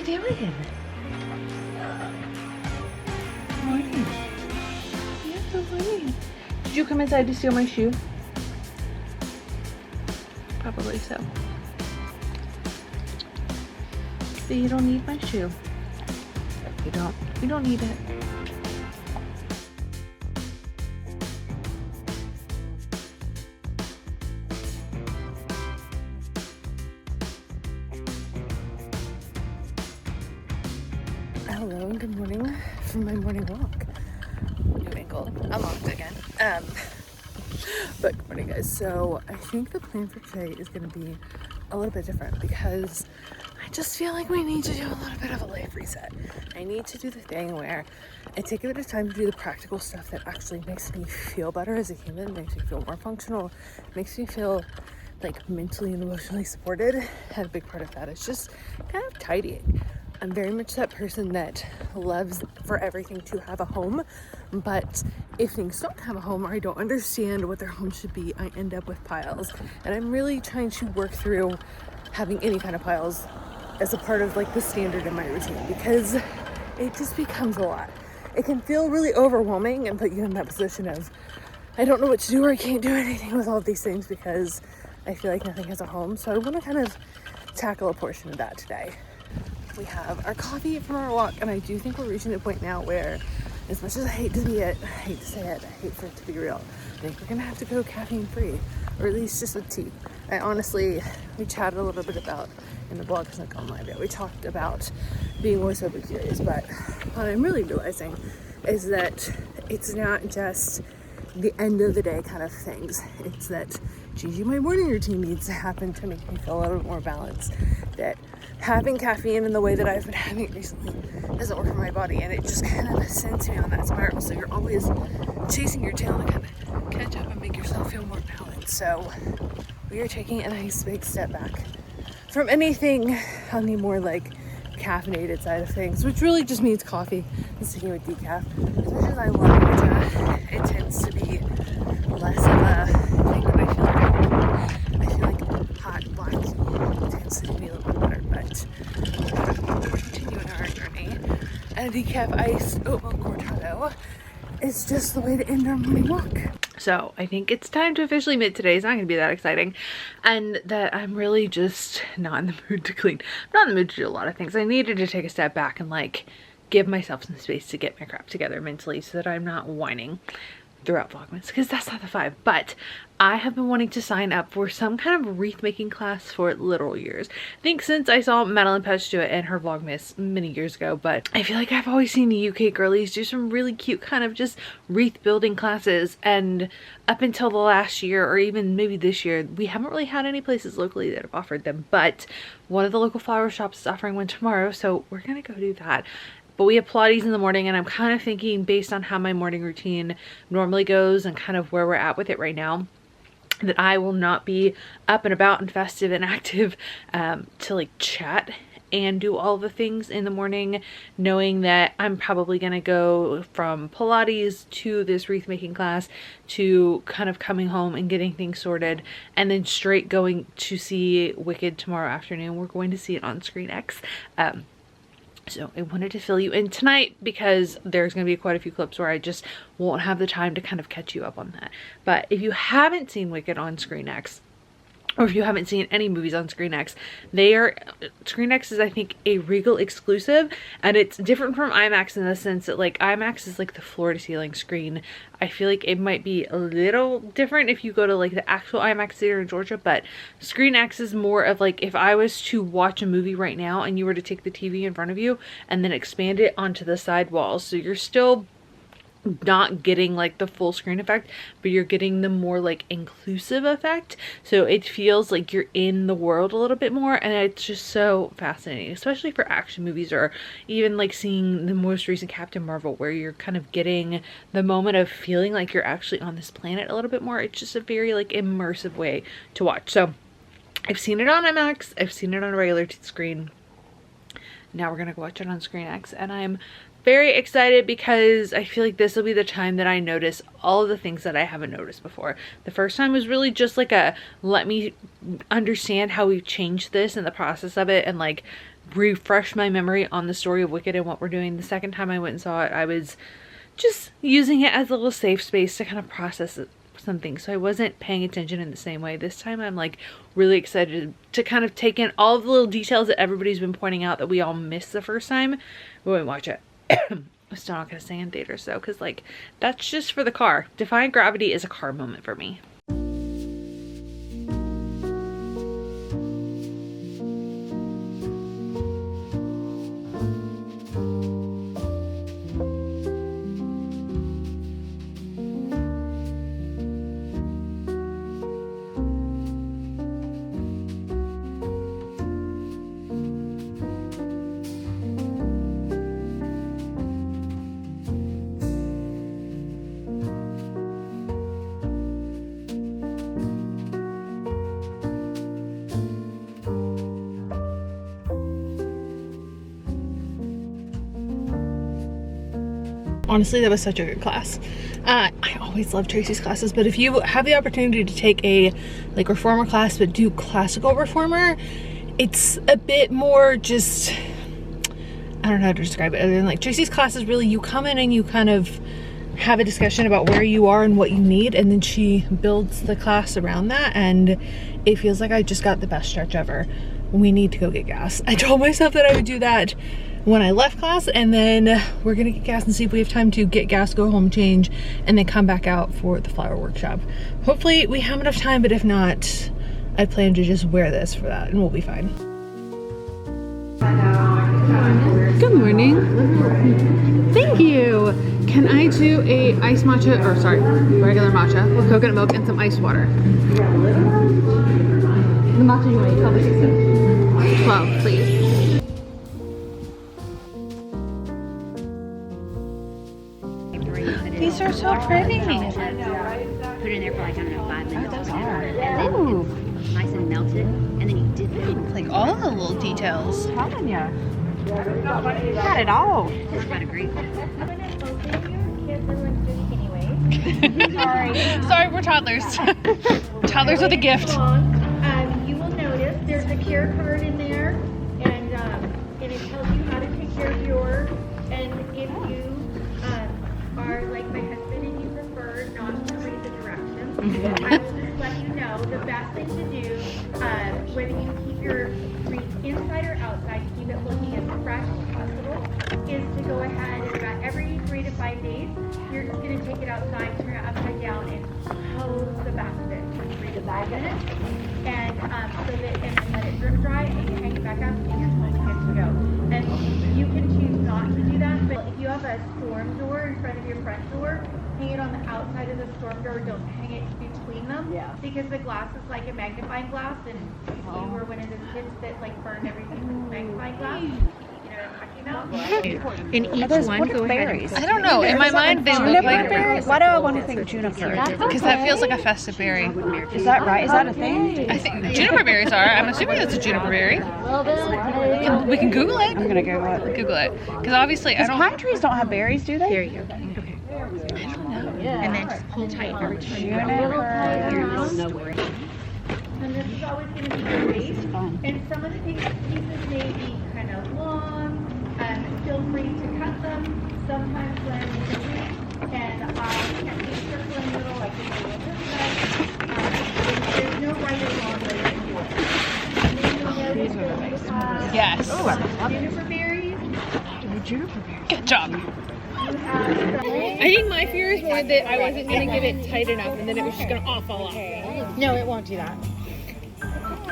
you doing? Morning. Yeah, good morning. Did you come inside to steal my shoe? Probably so. So you don't need my shoe. You don't. You don't need it. Hello and good morning from my morning walk. New ankle. I'm off again. But good morning, guys. So I think the plan for today is going to be a little bit different because I just feel like we need to do a little bit of a life reset. I need to do the thing where I take a bit of time to do the practical stuff that actually makes me feel better as a human, makes me feel more functional, makes me feel like mentally and emotionally supported. And a big part of that is just kind of tidying. I'm very much that person that loves for everything to have a home, but if things don't have a home or I don't understand what their home should be, I end up with piles. And I'm really trying to work through having any kind of piles as a part of like the standard in my routine, because it just becomes a lot. It can feel really overwhelming and put you in that position of I don't know what to do or I can't do anything with all of these things because I feel like nothing has a home. So I want to kind of tackle a portion of that today. We have our coffee from our walk, and I do think we're reaching a point now where, as much as I hate to say it, I hate for it to be real, I think we're gonna have to go caffeine free, or at least just with tea. We chatted a little bit about, in the blog, it's like online, we talked about being more sober curious, but what I'm really realizing is that it's not just the end of the day kind of things. It's that changing my morning routine needs to happen to make me feel a little bit more balanced. That having caffeine in the way that I've been having it recently doesn't work for my body, and it just kind of sends me on that spiral. So you're always chasing your tail to kind of catch up and make yourself feel more balanced. So we are taking a nice big step back from anything on the more like caffeinated side of things, which really just means coffee and sticking with decaf. As much as I love matcha, it tends to be less of a thing that I feel like hot black tea tends to do me a little bit better, but we're continuing our journey. And a decaf iced oat milk cortado is just the way to end our morning walk. So I think it's time to officially admit today's not going to be that exciting, and that I'm really just not in the mood to clean. I'm not in the mood to do a lot of things. I needed to take a step back and like give myself some space to get my crap together mentally so that I'm not whining throughout Vlogmas, because that's not the vibe. But I have been wanting to sign up for some kind of wreath making class for literal years. I think since I saw Madeline Petch do it in her Vlogmas many years ago, but I feel like I've always seen the UK girlies do some really cute kind of just wreath building classes, and up until the last year or even maybe this year, we haven't really had any places locally that have offered them, but one of the local flower shops is offering one tomorrow, so we're gonna go do that. But we have Pilates in the morning, and I'm kind of thinking, based on how my morning routine normally goes and kind of where we're at with it right now, that I will not be up and about and festive and active to like chat and do all the things in the morning, knowing that I'm probably gonna go from Pilates to this wreath making class to kind of coming home and getting things sorted, and then straight going to see Wicked tomorrow afternoon. We're going to see it on Screen X. So I wanted to fill you in tonight because there's going to be quite a few clips where I just won't have the time to kind of catch you up on that. But if you haven't seen Wicked on Screen X, or if you haven't seen any movies on Screen X, Screen X is, I think, a Regal exclusive, and it's different from IMAX in the sense that like IMAX is like the floor to ceiling screen. I feel like it might be a little different if you go to like the actual IMAX theater in Georgia, but Screen X is more of like if I was to watch a movie right now and you were to take the TV in front of you and then expand it onto the side walls, so you're still not getting like the full screen effect, but you're getting the more like inclusive effect, so it feels like you're in the world a little bit more, and it's just so fascinating, especially for action movies, or even like seeing the most recent Captain Marvel, where you're kind of getting the moment of feeling like you're actually on this planet a little bit more. It's just a very like immersive way to watch. So I've seen it on IMAX, I've seen it on a regular screen. Now we're gonna go watch it on Screen X, and I'm very excited because I feel like this will be the time that I notice all of the things that I haven't noticed before. The first time was really just like a let me understand how we've changed this and the process of it, and like refresh my memory on the story of Wicked and what we're doing. The second time I went and saw it, I was just using it as a little safe space to kind of process something, so I wasn't paying attention in the same way. This time I'm like really excited to kind of take in all the little details that everybody's been pointing out that we all missed the first time when we watch it. I'm still not gonna sing in theaters though, because like that's just for the car. Defying Gravity is a car moment for me. Honestly, that was such a good class. I always love Tracy's classes, but if you have the opportunity to take a like reformer class but do classical reformer, it's a bit more just, I don't know how to describe it other than like Tracy's class is really, you come in and you kind of have a discussion about where you are and what you need, and then she builds the class around that, and it feels like I just got the best stretch ever. We need to go get gas. I told myself that I would do that when I left class, and then we're gonna get gas and see if we have time to get gas, go home, change, and then come back out for the flower workshop. Hopefully we have enough time, but if not, I plan to just wear this for that and we'll be fine. Good morning. Thank you. Can I do a iced matcha, or sorry, regular matcha with coconut milk and some ice water? The matcha you want, 12 or 16? 12, please. These are so pretty. Put it in there for like, I don't know, 5 minutes. Those are. And then nice and melted, and then you dip it. Like all the little details. I'm telling ya. Got it all. It's about a great. Sorry, we're toddlers. Toddlers with a gift. You will notice there's a care card in there, and it tells you how to take care of yours. And if you are like my husband and you prefer not to read the directions, I will just let you know the best thing to do, whether you keep your wreath inside or outside, keep it looking as fresh as possible, is to go ahead and about every 3 to 5 days, you're just going to take it outside, turn it upside down, and hose the back of it for 3 to 5 minutes, and so that and then let it drip dry, and you hang it back up, and you're totally good to go. And you can choose not to do that, but if you have a storm door in front of your front door, hang it on the outside of the storm door. Don't hang it between them, because the glass is like a magnifying glass, and if you were one of those kids that like burned everything with magnifying glass, In each one, go ahead. I don't know. In my mind, they look like berries. Why do I want to think juniper? Because that feels like a festive berry. Is that right? Is that a thing? I think juniper berries are. I'm assuming that's a juniper berry. We can Google it. I'm gonna Google it. Google it. Because obviously I don't. Pine trees don't have berries, do they? There you go. Okay. And then just pull tight every time. Juniper. And this is always going to be your base. And some of the pieces may be kind of long. Feel free to cut them. Sometimes when it's big, and I can't be circle in the middle like you do on this side. There's no right or wrong way to do it. And then you'll notice that you have Yes. juniper berries. Good job. I think my fear is more that I wasn't going to get it tight enough, and then it was just going to all fall off. No, it won't do that.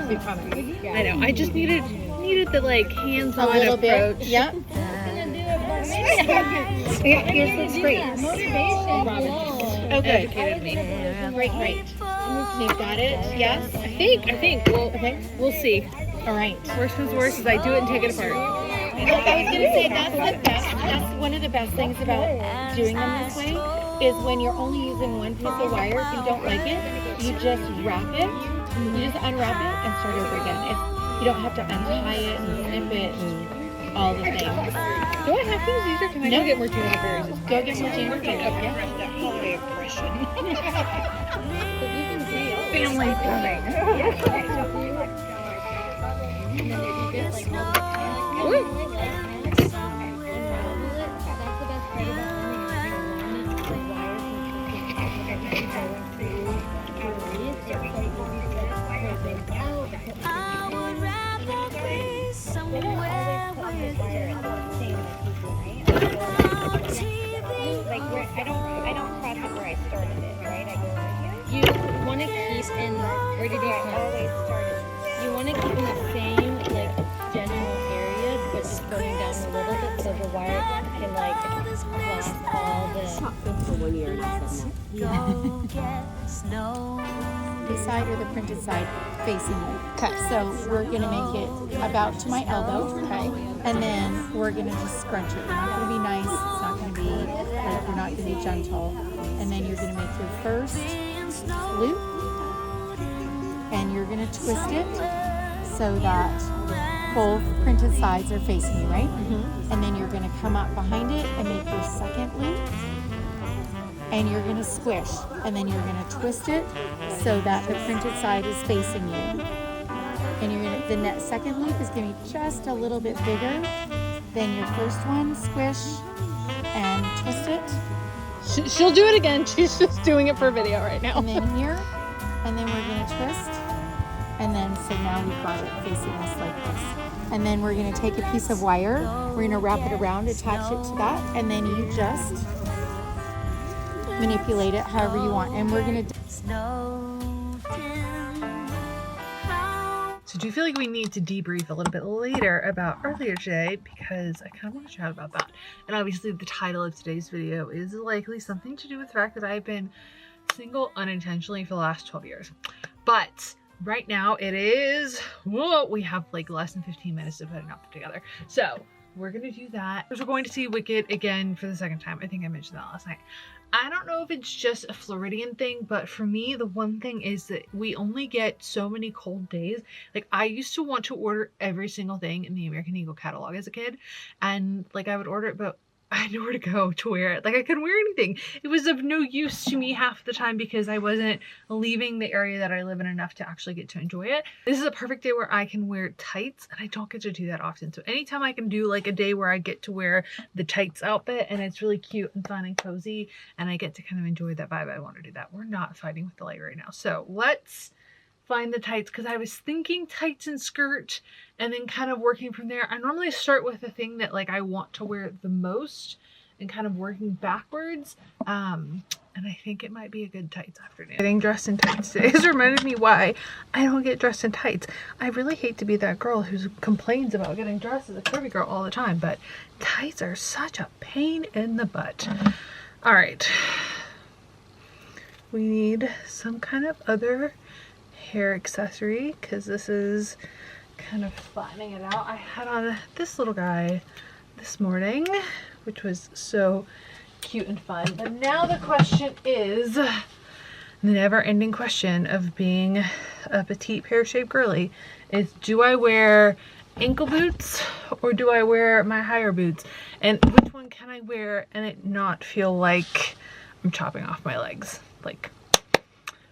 I know. I just needed the like hands-on A little approach. bit. Yep. Here's what's great. Okay. Great. You've got it? Yes? I think. We'll see. All right. Worst comes worst is I do it and take it apart. Like I was going to say, that's the best. That's one of the best things about doing them this way is when you're only using one piece of wire. If you don't like it, you just wrap it. You just unwrap it and start over again. You don't have to untie it and snip it. all the things. Do I have to use these or can I go get more juniper berries? Go get more juniper berries. Okay. Holiday impression. Family filming. I don't cross it where I started it, right? You want to keep in, where did you always started? You want to keep in the same like general area, but just going down a little bit so the wire can like cross all the. For 1 year. This side or the printed side facing you. Okay. So we're gonna make it about to my elbow, okay? And then we're gonna just scrunch it. We're not gonna be nice. It's not gonna be like we're not gonna be gentle. And then you're gonna make your first loop, and you're gonna twist it so that both printed sides are facing you, right? Mm-hmm. And then you're gonna come up behind it and make your second loop. And you're gonna squish, and then you're gonna twist it so that the printed side is facing you. And you're gonna, the second loop is gonna be just a little bit bigger than your first one. Squish and twist it. She'll do it again. She's just doing it for video right now. And then here, and then we're gonna twist. And then, so now we've got it facing us like this. And then we're gonna take a piece of wire, we're gonna wrap it around, attach it to that, and then you just manipulate it however you want. And we're gonna So do you feel like we need to debrief a little bit later about earlier today, because I kind of want to chat about that. And obviously the title of today's video is likely something to do with the fact that I've been single unintentionally for the last 12 years. But right now it is, whoa, we have like less than 15 minutes to put an outfit together. So we're gonna do that. We're going to see Wicked again for the second time. I think I mentioned that last night. I don't know if it's just a Floridian thing, but for me, the one thing is that we only get so many cold days. Like, I used to want to order every single thing in the American Eagle catalog as a kid, and like I would order it, but I had nowhere to go to wear it. Like, I couldn't wear anything. It was of no use to me half the time because I wasn't leaving the area that I live in enough to actually get to enjoy it. This is a perfect day where I can wear tights, and I don't get to do that often. So anytime I can do like a day where I get to wear the tights outfit and it's really cute and fun and cozy and I get to kind of enjoy that vibe, I want to do that. We're not fighting with the light right now. So let's find the tights, because I was thinking tights and skirt and then kind of working from there. I normally start with the thing that like I want to wear the most and kind of working backwards. And I think it might be a good tights afternoon. Getting dressed in tights today has reminded me why I don't get dressed in tights. I really hate to be that girl who complains about getting dressed as a curvy girl all the time, but tights are such a pain in the butt. All right, we need some kind of other hair accessory because this is kind of flattening it out. I had on this little guy this morning, which was so cute and fun. But now the question is the never-ending question of being a petite pear-shaped girly is, do I wear ankle boots or do I wear my higher boots? And which one can I wear and it not feel like I'm chopping off my legs? Like,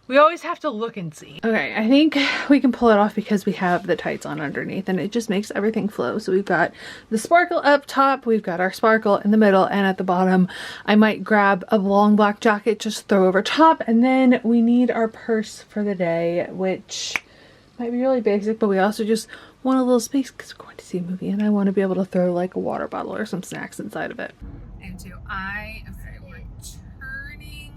we always have to look and see. Okay, I think we can pull it off because we have the tights on underneath and it just makes everything flow. So we've got the sparkle up top, we've got our sparkle in the middle, and at the bottom I might grab a long black jacket, just throw over top, and then we need our purse for the day, which might be really basic, but we also just want a little space because we're going to see a movie and I want to be able to throw like a water bottle or some snacks inside of it. And so we're turning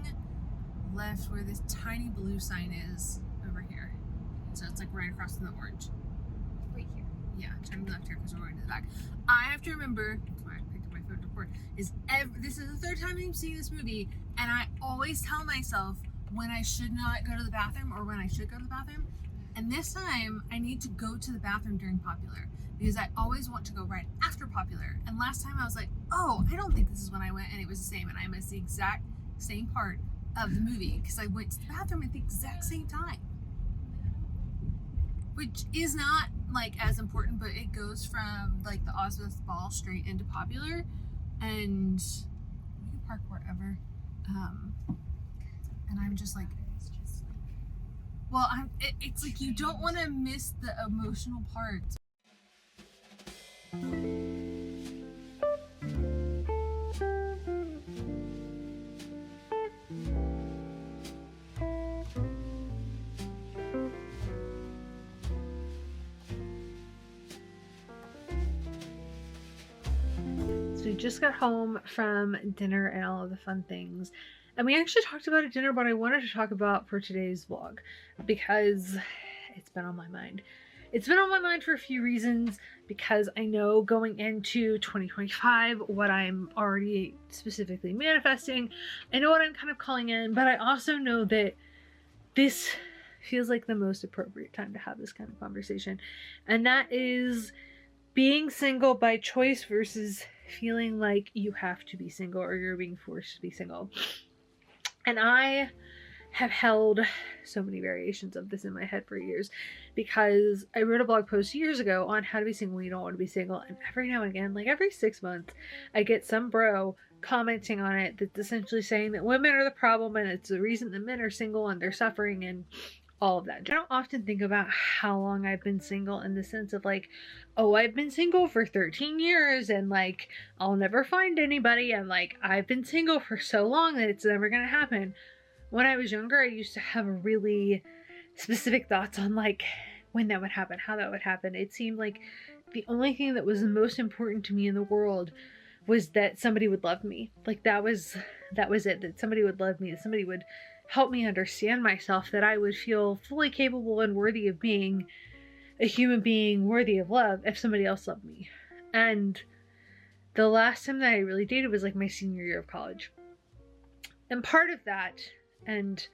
left where this tiny blue sign is over here. So it's like right across from the orange. Right here. Yeah, turning left here because we're going to the back. I have to remember, that's why I picked up my phone to record, this is the third time I'm seeing this movie, and I always tell myself when I should not go to the bathroom or when I should go to the bathroom. And this time I need to go to the bathroom during Popular because I always want to go right after Popular. And last time I was like, oh, I don't think this is when I went, and it was the same, and I missed the exact same part of the movie because I went to the bathroom at the exact same time, which is not like as important, but it goes from like the Ozfest ball straight into popular, and you can park wherever. And I'm just like, well, it's like you don't want to miss the emotional part. So we just got home from dinner and all of the fun things. And we actually talked about at dinner what I wanted to talk about for today's vlog, because it's been on my mind. It's been on my mind for a few reasons, because I know going into 2025 what I'm already specifically manifesting. I know what I'm kind of calling in, but I also know that this feels like the most appropriate time to have this kind of conversation. And that is being single by choice versus feeling like you have to be single or you're being forced to be single. And I have held so many variations of this in my head for years, because I wrote a blog post years ago on how to be single when you don't want to be single. And every now and again, like every 6 months, I get some bro commenting on it that's essentially saying that women are the problem and it's the reason that men are single and they're suffering and all of that. I don't often think about how long I've been single in the sense of like, oh, I've been single for 13 years and like, I'll never find anybody. And like, I've been single for so long that it's never going to happen. When I was younger, I used to have really specific thoughts on like when that would happen, how that would happen. It seemed like the only thing that was the most important to me in the world was that somebody would love me. Like that was it, that somebody would love me, that somebody would help me understand myself, that I would feel fully capable and worthy of being a human being worthy of love if somebody else loved me. And the last time that I really dated was like my senior year of college. And part of that, and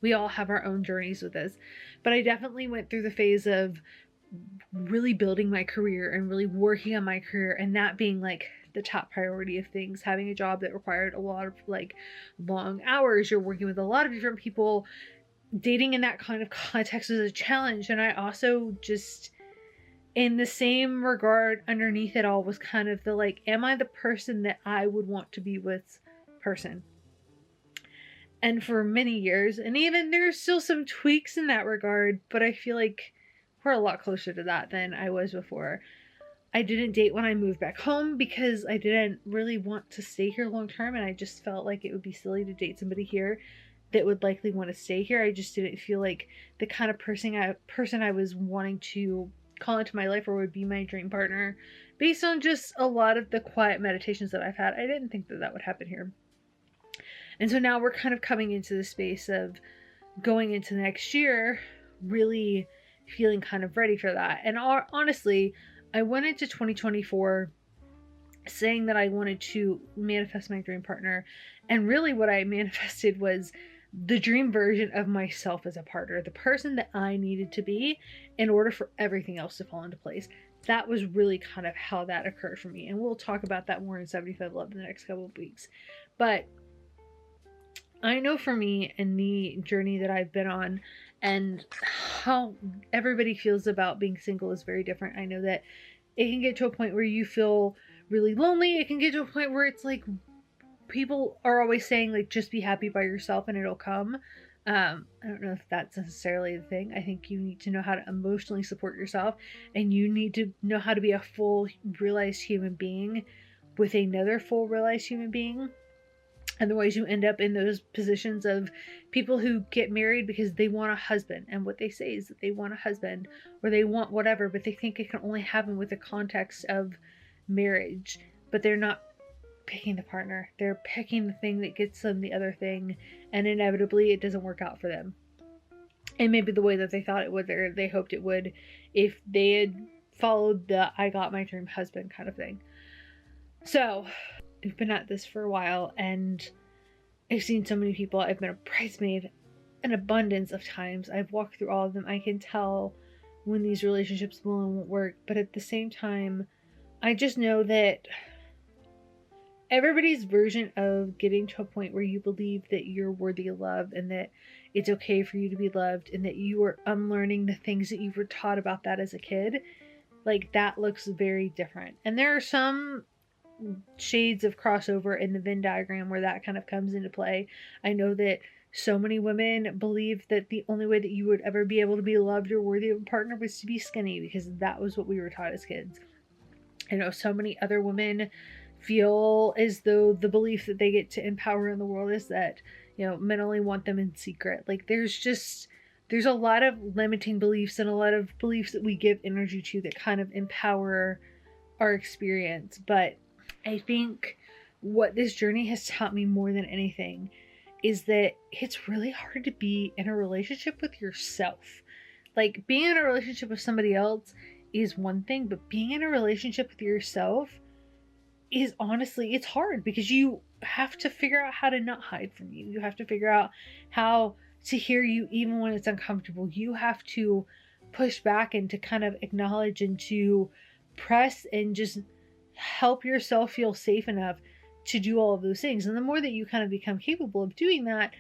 we all have our own journeys with this, but I definitely went through the phase of really building my career and really working on my career, and that being like the top priority of things, having a job that required a lot of like long hours. You're working with a lot of different people. Dating in that kind of context was a challenge. And I also just, in the same regard underneath it all, was kind of the like, am I the person that I would want to be with person? And for many years, and even there's still some tweaks in that regard, but I feel like we're a lot closer to that than I was before. I didn't date when I moved back home because I didn't really want to stay here long term, and I just felt like it would be silly to date somebody here that would likely want to stay here. I just didn't feel like the kind of person I was wanting to call into my life or would be my dream partner. Based on just a lot of the quiet meditations that I've had, I didn't think that that would happen here. And so now we're kind of coming into the space of going into next year, really feeling kind of ready for that. And honestly, I went into 2024 saying that I wanted to manifest my dream partner. And really what I manifested was the dream version of myself as a partner, the person that I needed to be in order for everything else to fall into place. That was really kind of how that occurred for me. And we'll talk about that more in 75 Love in the next couple of weeks. But I know for me and the journey that I've been on and how everybody feels about being single is very different. I know that it can get to a point where you feel really lonely. It can get to a point where it's like people are always saying like, just be happy by yourself and it'll come. I don't know if that's necessarily the thing. I think you need to know how to emotionally support yourself, and you need to know how to be a full realized human being with another full realized human being. Otherwise, you end up in those positions of people who get married because they want a husband, and what they say is that they want a husband or they want whatever, but they think it can only happen with the context of marriage. But they're not picking the partner. They're picking the thing that gets them the other thing, and inevitably it doesn't work out for them. And maybe the way that they thought it would, or they hoped it would, if they had followed the I got my dream husband kind of thing. So we've been at this for a while, and I've seen so many people. I've been a bridesmaid an abundance of times. I've walked through all of them. I can tell when these relationships will and won't work, but at the same time, I just know that everybody's version of getting to a point where you believe that you're worthy of love and that it's okay for you to be loved and that you are unlearning the things that you were taught about that as a kid like that looks very different. And there are some shades of crossover in the Venn diagram where that kind of comes into play. I know that so many women believe that the only way that you would ever be able to be loved or worthy of a partner was to be skinny, because that was what we were taught as kids. I know so many other women feel as though the belief that they get to empower in the world is that, you know, men only want them in secret. Like there's a lot of limiting beliefs and a lot of beliefs that we give energy to that kind of empower our experience. But I think what this journey has taught me more than anything is that it's really hard to be in a relationship with yourself. Like being in a relationship with somebody else is one thing, but being in a relationship with yourself is honestly, it's hard, because you have to figure out how to not hide from you. You have to figure out how to hear you even when it's uncomfortable. You have to push back and to kind of acknowledge and to press and just help yourself feel safe enough to do all of those things. And the more that you kind of become capable of doing that,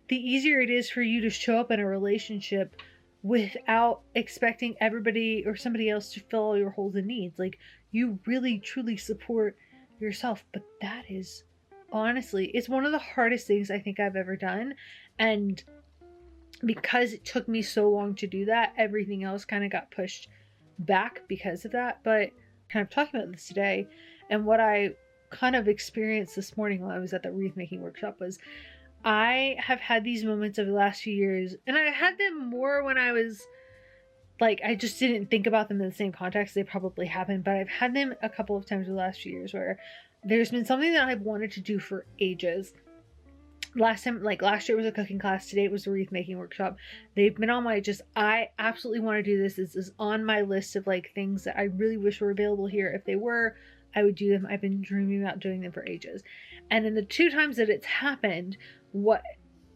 the easier it is for you to show up in a relationship without expecting everybody or somebody else to fill all your holes and needs. Like you really truly support yourself. But that is honestly, it's one of the hardest things I think I've ever done. And because it took me so long to do that, everything else kind of got pushed back because of that. But kind of talking about this today, and what I kind of experienced this morning while I was at the wreath making workshop was, I have had these moments over the last few years, and I had them more when I was like, I just didn't think about them in the same context. They probably happened, but I've had them a couple of times in the last few years where there's been something that I've wanted to do for ages. Last year was a cooking class. Today it was a wreath making workshop. They've been on my I absolutely want to do this. This is on my list of like things that I really wish were available here. If they were, I would do them. I've been dreaming about doing them for ages. And in the 2 times that it's happened, what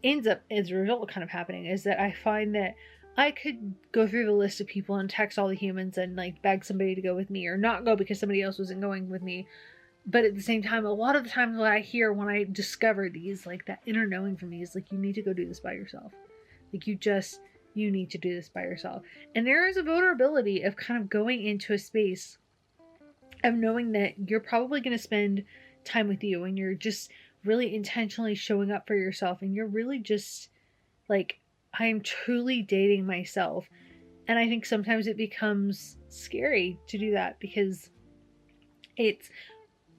ends up as a result kind of happening is that I find that I could go through the list of people and text all the humans and like beg somebody to go with me, or not go because somebody else wasn't going with me. But at the same time, a lot of the times what I hear when I discover these, like that inner knowing for me is like, you need to go do this by yourself. Like you need to do this by yourself. And there is a vulnerability of kind of going into a space of knowing that you're probably going to spend time with you, and you're just really intentionally showing up for yourself, and you're really just like, I am truly dating myself. And I think sometimes it becomes scary to do that, because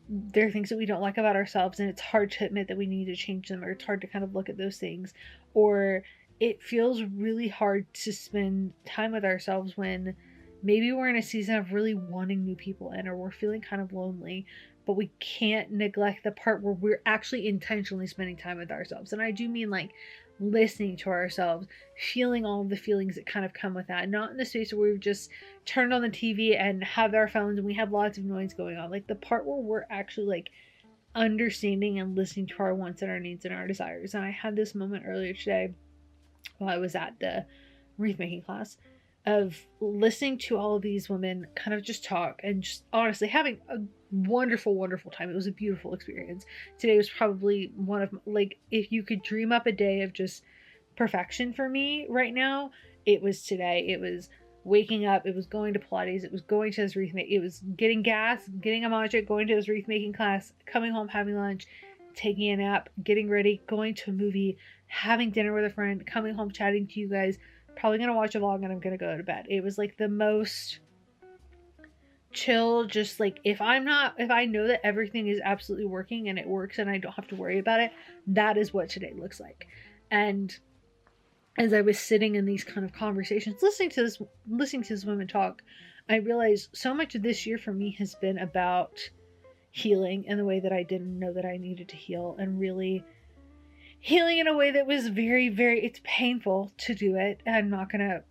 there are things that we don't like about ourselves, and it's hard to admit that we need to change them, or it's hard to kind of look at those things, or it feels really hard to spend time with ourselves when maybe we're in a season of really wanting new people in, or we're feeling kind of lonely, but we can't neglect the part where we're actually intentionally spending time with ourselves. And I do mean like listening to ourselves, feeling all of the feelings that kind of come with that, not in the space where we've just turned on the TV and have our phones and we have lots of noise going on. Like the part where we're actually like understanding and listening to our wants and our needs and our desires. And I had this moment earlier today while I was at the wreath making class of listening to all of these women kind of just talk and just honestly having a wonderful, wonderful time. It was a beautiful experience. Today was probably one of, like, if you could dream up a day of just perfection for me right now, it was today. It was waking up, it was going to Pilates, it was going to this wreath making, it was getting gas, getting a matcha, going to this wreath making class, coming home, having lunch, taking a nap, getting ready, going to a movie, having dinner with a friend, coming home, chatting to you guys, probably gonna watch a vlog, and I'm gonna go to bed. It was like the most chill, just like if I know that everything is absolutely working and it works and I don't have to worry about it, that is what today looks like. And as I was sitting in these kind of conversations, listening to this woman talk, I realized so much of this year for me has been about healing in the way that I didn't know that I needed to heal, and really healing in a way that was very, very, it's painful to do it. I'm not gonna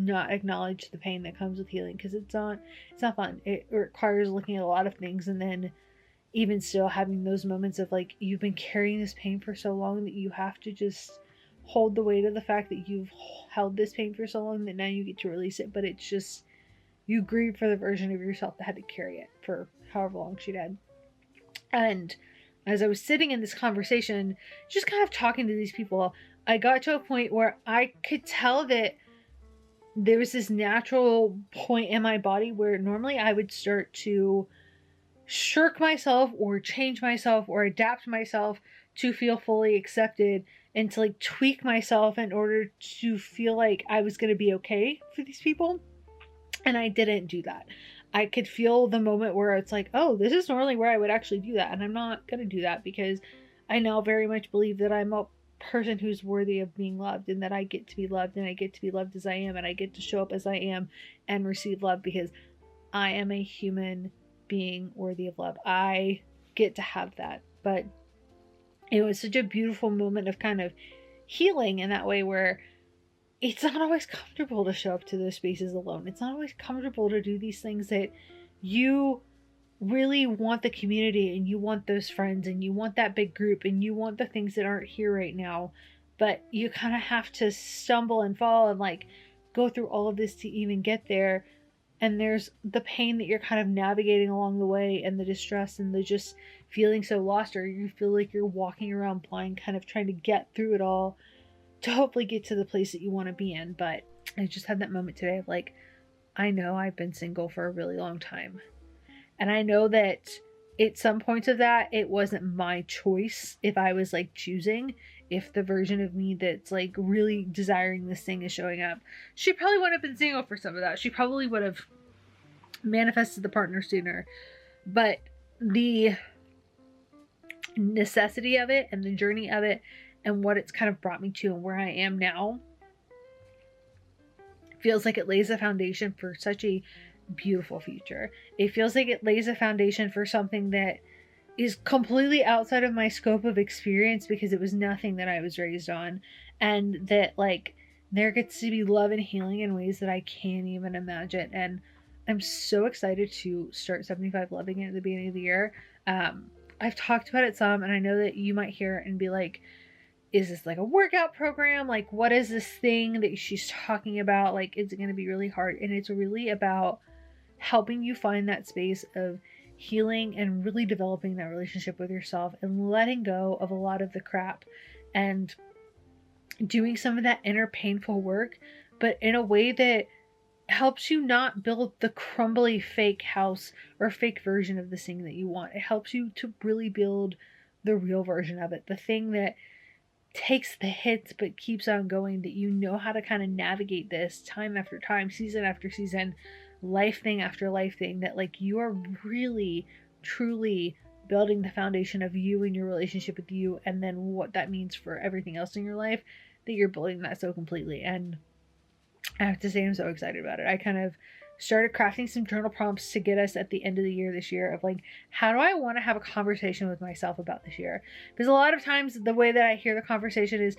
not acknowledge the pain that comes with healing, because it's not fun. It requires looking at a lot of things, and then even still having those moments of like, you've been carrying this pain for so long that you have to just hold the weight of the fact that you've held this pain for so long that now you get to release it. But it's just, you grieve for the version of yourself that had to carry it for however long she did. And as I was sitting in this conversation, just kind of talking to these people, I got to a point where I could tell that there was this natural point in my body where normally I would start to shirk myself or change myself or adapt myself to feel fully accepted and to like tweak myself in order to feel like I was going to be okay for these people. And I didn't do that. I could feel the moment where it's like, oh, this is normally where I would actually do that. And I'm not going to do that because I now very much believe that I'm a person who's worthy of being loved and that I get to be loved and I get to be loved as I am and I get to show up as I am and receive love because I am a human being worthy of love. I get to have that. But it was such a beautiful moment of kind of healing in that way where it's not always comfortable to show up to those spaces alone. It's not always comfortable to do these things that you really want the community and you want those friends and you want that big group and you want the things that aren't here right now. But you kind of have to stumble and fall and like go through all of this to even get there. And there's the pain that you're kind of navigating along the way and the distress and the just feeling so lost, or you feel like you're walking around blind, kind of trying to get through it all to hopefully get to the place that you want to be in. But I just had that moment today of like, I know I've been single for a really long time. And I know that at some points of that, it wasn't my choice if I was like choosing, if the version of me that's like really desiring this thing is showing up. She probably wouldn't have been single for some of that. She probably would have manifested the partner sooner. But the necessity of it and the journey of it and what it's kind of brought me to and where I am now feels like it lays a foundation for such a beautiful future. It feels like it lays a foundation for something that is completely outside of my scope of experience because it was nothing that I was raised on, and that like there gets to be love and healing in ways that I can't even imagine. And I'm so excited to start 75 Loving It at the beginning of the year. I've talked about it some, and I know that you might hear it and be like, is this like a workout program? Like, what is this thing that she's talking about? Like, is it going to be really hard? And it's really about helping you find that space of healing and really developing that relationship with yourself and letting go of a lot of the crap and doing some of that inner painful work, but in a way that helps you not build the crumbly fake house or fake version of this thing that you want. It helps you to really build the real version of it, the thing that takes the hits but keeps on going, that you know how to kind of navigate this time after time, season after season, life thing after life thing, that like you are really truly building the foundation of you and your relationship with you, and then what that means for everything else in your life, that you're building that so completely. And I have to say I'm so excited about it. I kind of started crafting some journal prompts to get us at the end of the year this year of like, how do I want to have a conversation with myself about this year? Because a lot of times the way that I hear the conversation is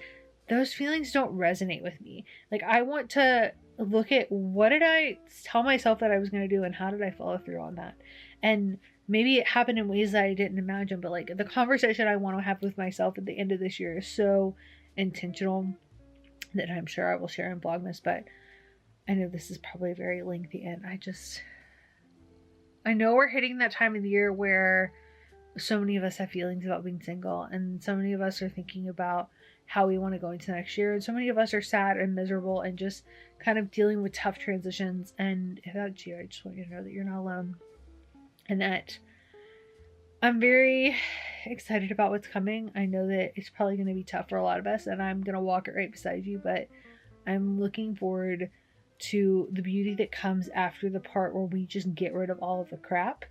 those feelings don't resonate with me. Like, I want to look at what did I tell myself that I was going to do and how did I follow through on that? And maybe it happened in ways that I didn't imagine, but like the conversation I want to have with myself at the end of this year is so intentional that I'm sure I will share in Vlogmas. But I know this is probably a very lengthy end. I know we're hitting that time of the year where so many of us have feelings about being single, and so many of us are thinking about how we want to go into next year, and so many of us are sad and miserable and just kind of dealing with tough transitions. And if that's you, I just want you to know that you're not alone, and that I'm very excited about what's coming. I know that it's probably going to be tough for a lot of us, and I'm going to walk it right beside you, but I'm looking forward to the beauty that comes after the part where we just get rid of all of the crap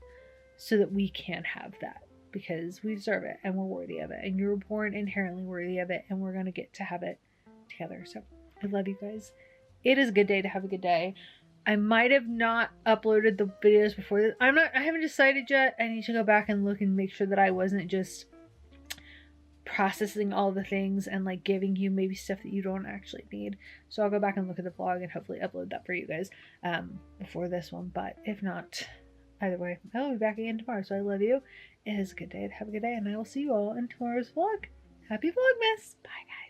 so that we can have that, because we deserve it and we're worthy of it, and you're born inherently worthy of it, and we're going to get to have it together. So I love you guys. It is a good day to have a good day. I might have not uploaded the videos before this. I haven't decided yet. I need to go back and look and make sure that I wasn't just processing all the things and like giving you maybe stuff that you don't actually need. So I'll go back and look at the vlog and hopefully upload that for you guys before this one. But if not, either way, I'll be back again tomorrow. So I love you. It is a good day to have a good day, and I will see you all in tomorrow's vlog. Happy Vlogmas. Bye guys.